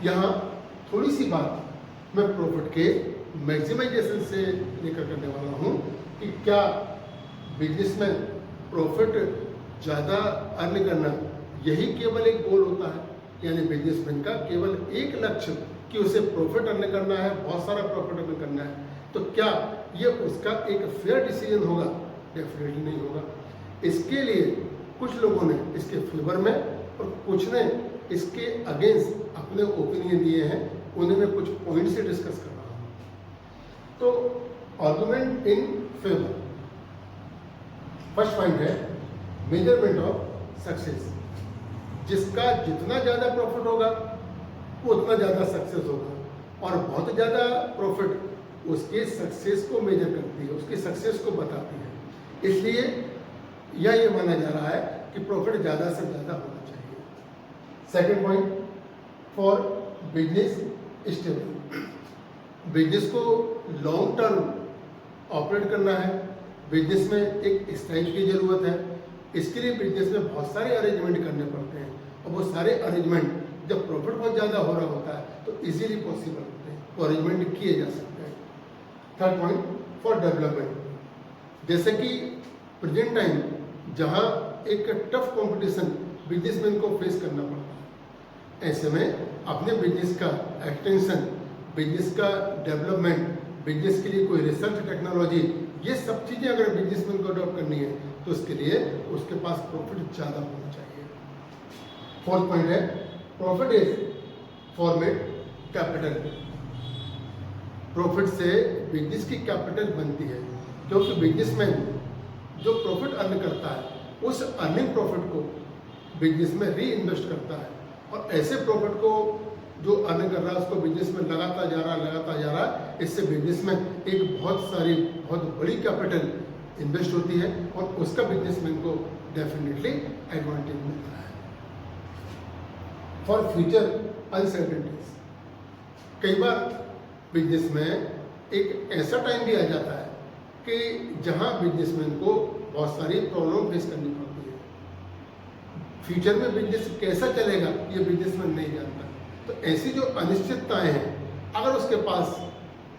यहाँ थोड़ी सी बात मैं प्रॉफिट के मैक्सिमाइजेशन से लेकर करने वाला हूँ कि क्या बिजनेस में प्रॉफिट ज़्यादा अर्न करना यही केवल एक गोल होता है, यानी बिजनेसमैन का केवल एक लक्ष्य कि उसे प्रॉफिट अर्न करना है, बहुत सारा प्रॉफिट अर्न करना है, तो क्या ये उसका एक फेयर डिसीजन होगा? डेफिनेटली नहीं होगा। इसके लिए कुछ लोगों ने इसके फेवर में और कुछ ने इसके अगेंस्ट अपने ओपिनियन दिए हैं, उन्हें मैं कुछ पॉइंट से डिस्कस कर रहा हूँ। तो argument in favour, first point है मेजरमेंट ऑफ सक्सेस। जिसका जितना ज़्यादा प्रॉफिट होगा वो उतना ज़्यादा सक्सेस होगा, और बहुत ज़्यादा प्रॉफिट उसके सक्सेस को मेजर करती है, उसकी सक्सेस को बताती है। इसलिए ये माना जा रहा है कि प्रॉफिट ज़्यादा से ज़्यादा होना चाहिए। Second point, for business stable, business को लॉन्ग टर्म ऑपरेट करना है, बिजनेस में एक स्ट्रेंथ की ज़रूरत है। इसके लिए बिजनेस में बहुत सारे अरेंजमेंट करने पड़ते हैं, और वो सारे अरेंजमेंट जब प्रॉफिट बहुत ज़्यादा हो रहा होता है तो इजीली पॉसिबल होते हैं, वो अरेंजमेंट किए जा सकते हैं। थर्ड पॉइंट, फॉर डेवलपमेंट, जैसे कि प्रेजेंट टाइम जहाँ एक टफ कंपटीशन बिजनेसमैन को फेस करना पड़ता है, ऐसे में अपने बिजनेस का एक्सटेंशन, बिजनेस का डेवलपमेंट, बिजनेस के लिए कोई रिसर्च टेक्नोलॉजी, ये सब चीज़ें अगर बिजनेसमैन को अडॉप्ट करनी है तो उसके लिए उसके पास प्रॉफिट ज़्यादा होना चाहिए। फोर्थ पॉइंट है profit is format capital, profit से बिजनेस की कैपिटल बनती है, क्योंकि बिजनेसमैन जो प्रॉफिट अर्न करता है उस अर्निंग प्रॉफिट को बिजनेस में री इन्वेस्ट करता है, और ऐसे प्रॉफिट को जो अर्न कर रहा है उसको बिजनेस में लगाता जा रहा है। इससे बिजनेस में एक बहुत बड़ी कैपिटल इन्वेस्ट होती है, और उसका बिजनेसमैन को डेफिनेटली एडवांटेज मिलता है। फॉर फ्यूचर अनसर्टेनिटीज, कई बार बिजनेस में एक ऐसा टाइम भी आ जाता है कि जहां बिजनेसमैन को बहुत सारी प्रॉब्लम फेस करनी पड़ती है। फ्यूचर में बिजनेस कैसा चलेगा ये बिजनेसमैन नहीं जानता, तो ऐसी जो अनिश्चितताएं हैं, अगर उसके पास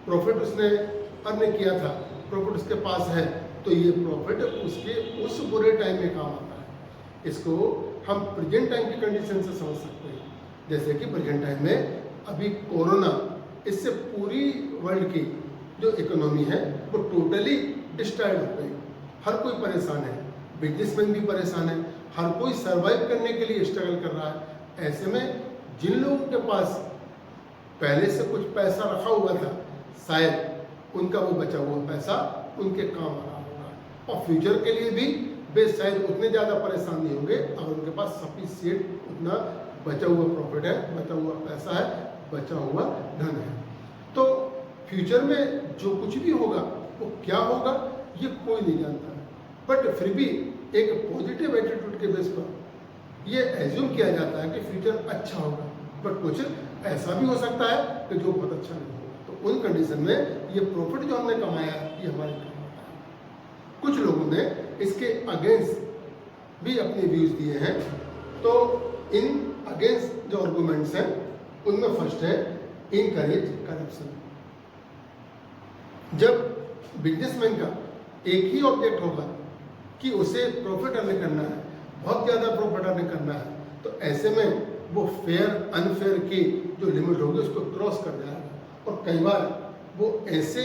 प्रॉफिट उसने अर्न किया था, प्रॉफिट उसके पास है, तो ये प्रॉफिट उसके उस बुरे टाइम में काम आता है। इसको हम प्रेजेंट टाइम की कंडीशन से समझ सकते हैं। जैसे कि प्रेजेंट टाइम में अभी कोरोना, इससे पूरी वर्ल्ड की जो इकोनॉमी है वो टोटली डिस्ट्रॉयड हो गई। हर कोई परेशान है, बिजनेसमैन भी परेशान है, हर कोई सर्वाइव करने के लिए स्ट्रगल कर रहा है। ऐसे में जिन लोगों के पास पहले से कुछ पैसा रखा हुआ था, शायद उनका वो बचा हुआ पैसा उनके काम आ रहा होगा, और फ्यूचर के लिए भी वे शायद उतने ज़्यादा परेशान नहीं होंगे अगर उनके पास सफिशिएंट उतना बचा हुआ प्रॉफिट है, बचा हुआ पैसा है, बचा हुआ धन है। तो फ्यूचर में जो कुछ भी होगा वो क्या होगा ये कोई नहीं जानता, बट फिर भी एक पॉजिटिव एटीट्यूड के बेस पर ये एज्यूम किया जाता है कि फ्यूचर अच्छा होगा, बट कुछ ऐसा भी हो सकता है कि जो बहुत अच्छा नहीं होगा। तो उन कंडीशन में ये प्रॉफिट जो हमने कमाया ये हमारे काम आता है। कुछ लोगों ने इसके अगेंस्ट भी अपने व्यूज दिए हैं। तो इन अगेंस्ट जो आर्गुमेंट्स हैं उनमें फर्स्ट है इनकरेज करप्शन। जब बिजनेसमैन का एक ही ऑब्जेक्ट होगा कि उसे प्रॉफिट अर्न करना है, बहुत ज़्यादा प्रॉफिट अर्न करना है, तो ऐसे में वो फेयर अनफेयर की जो लिमिट होगी उसको क्रॉस कर जाएगा, और कई बार वो ऐसे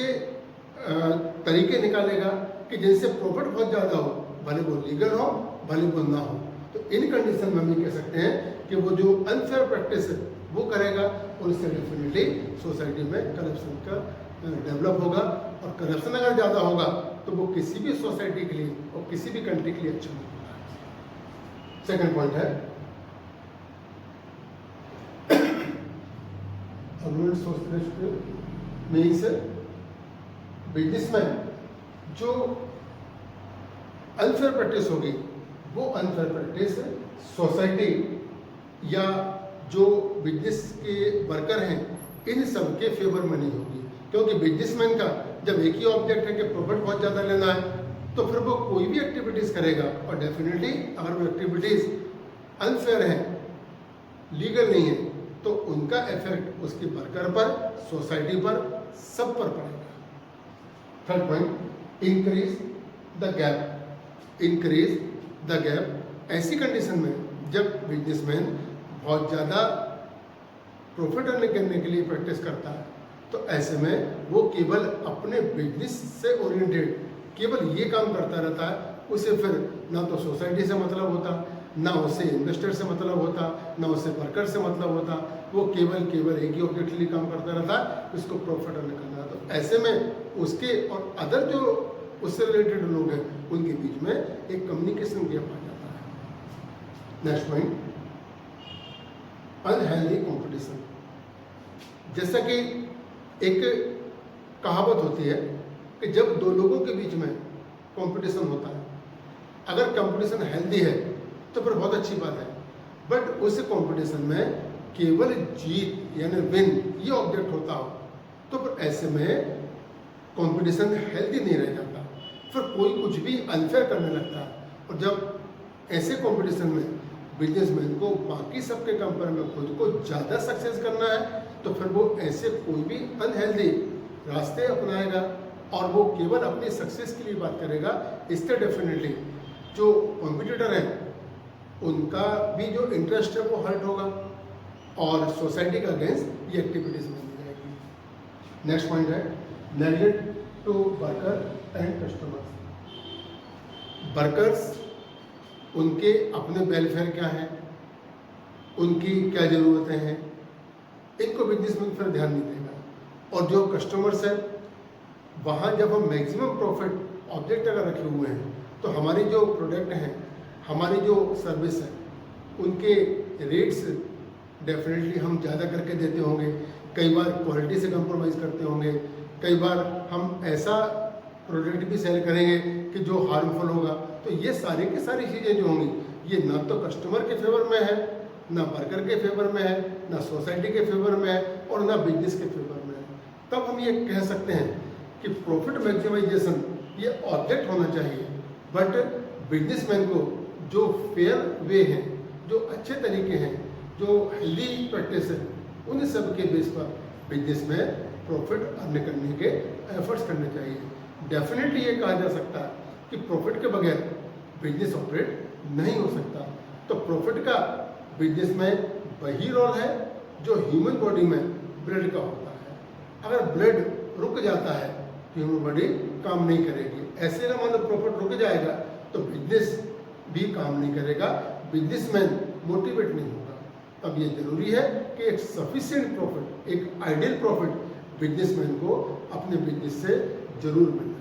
तरीके निकालेगा कि जिनसे प्रॉफिट बहुत ज़्यादा हो, भले वो लीगल हो भले वो ना हो। तो इन कंडीशन में हम ये कह सकते हैं कि वो जो अनफेयर प्रैक्टिस है वो करेगा, और इससे डेफिनेटली सोसाइटी में करप्शन का डेवलप होगा, और करप्शन अगर ज़्यादा होगा तो वो किसी भी सोसाइटी के लिए और किसी भी कंट्री के लिए अच्छा नहीं होगा। सेकंड पॉइंट है मीन्स बिजनेसमैन जो अनफेयर प्रैक्टिस होगी वो अनफेयर प्रैक्टिस सोसाइटी या जो बिजनेस के वर्कर हैं इन सब के फेवर में नहीं होगी, क्योंकि बिजनेसमैन का जब एक ही ऑब्जेक्ट है कि प्रॉफिट बहुत ज़्यादा लेना है, तो फिर वो कोई भी एक्टिविटीज़ करेगा, और डेफिनेटली अगर वो एक्टिविटीज़ अनफेयर है, लीगल नहीं है, तो उनका इफेक्ट उसके वर्कर पर, सोसाइटी पर, सब पर पड़ेगा। Third point, increase the gap. Increase the gap ऐसी कंडीशन में जब बिजनेसमैन बहुत ज़्यादा प्रॉफिट अर्न करने के लिए प्रैक्टिस करता है, तो ऐसे में वो केवल अपने बिजनेस से ओरिएंटेड केवल ये काम करता रहता है। उसे फिर ना तो सोसाइटी से मतलब होता, ना उसे इन्वेस्टर से मतलब होता, ना उसे वर्कर से मतलब होता। वो केवल एक ही ऑब्जेक्ट के लिए काम करता रहता है, उसको प्रॉफिट अर्न करना। तो ऐसे में उसके और अदर जो उससे रिलेटेड लोग हैं उनके बीच में एक कम्युनिकेशन गैप आ जाता है। Next point, unhealthy competition. जैसा कि एक कहावत होती है कि जब दो लोगों के बीच में कंपटीशन होता है, अगर कंपटीशन हेल्दी है तो फिर बहुत अच्छी बात है, बट उस कंपटीशन में केवल जीत यानी विन ये ऑब्जेक्ट होता हो, तो फिर ऐसे में कंपटीशन हेल्दी नहीं रह जाता, फिर कोई कुछ भी अनफेयर करने लगता है। और जब ऐसे कंपटीशन में बिजनेसमैन को बाकी सबके कंपेयर में खुद को ज़्यादा सक्सेस करना है, तो फिर वो ऐसे कोई भी अनहेल्दी रास्ते अपनाएगा और वो केवल अपनी सक्सेस के लिए बात करेगा। इससे डेफिनेटली जो कॉम्पिटिटर हैं उनका भी जो इंटरेस्ट है वो हर्ट होगा और सोसाइटी का अगेंस्ट ये एक्टिविटीज बन जाएगी। नेक्स्ट पॉइंट है neglect to worker and customers. Workers, उनके अपने वेलफेयर क्या है, उनकी क्या ज़रूरतें हैं, इनको बिजनेसमैन फिर ध्यान नहीं देगा। और जो कस्टमर्स हैं, वहाँ जब हम मैक्सिमम प्रॉफिट ऑब्जेक्ट अगर रखे हुए हैं, तो हमारी जो प्रोडक्ट हैं, हमारी जो सर्विस है, उनके रेट्स डेफिनेटली हम ज़्यादा करके देते होंगे। कई बार क्वालिटी से कंप्रोमाइज़ करते होंगे, कई बार हम ऐसा प्रोडक्ट भी सेल करेंगे कि जो हार्मफुल होगा। तो ये सारी की सारी चीज़ें जो होंगी, ये ना तो कस्टमर के फेवर में है, ना वर्कर के फेवर में है, ना सोसाइटी के फेवर में है और ना बिजनेस के फेवर में है। तब हम ये कह सकते हैं कि प्रॉफिट मैक्सिमाइजेशन ये ऑब्जेक्ट होना चाहिए, बट बिजनेसमैन को जो फेयर वे हैं, जो अच्छे तरीके हैं, जो हेल्दी प्रैक्टिस है, उन सब के बेस पर बिजनेस में प्रॉफिट अर्न करने के एफर्ट्स करने चाहिए। डेफिनेटली ये कहा जा सकता है कि प्रॉफिट के बगैर बिजनेस ऑपरेट नहीं हो सकता। तो प्रॉफिट का बिजनेस में वही रोल है जो ह्यूमन बॉडी में ब्लड का होता है। अगर ब्लड रुक जाता है तो ह्यूमन बॉडी काम नहीं करेगी। ऐसे ना मान लो प्रॉफिट रुक जाएगा तो बिजनेस भी काम नहीं करेगा, बिजनेसमैन मोटिवेट नहीं होगा। तब ये जरूरी है कि एक सफिशिएंट प्रॉफिट, एक आइडियल प्रॉफिट बिजनेसमैन को अपने बिजनेस से जरूर मिले।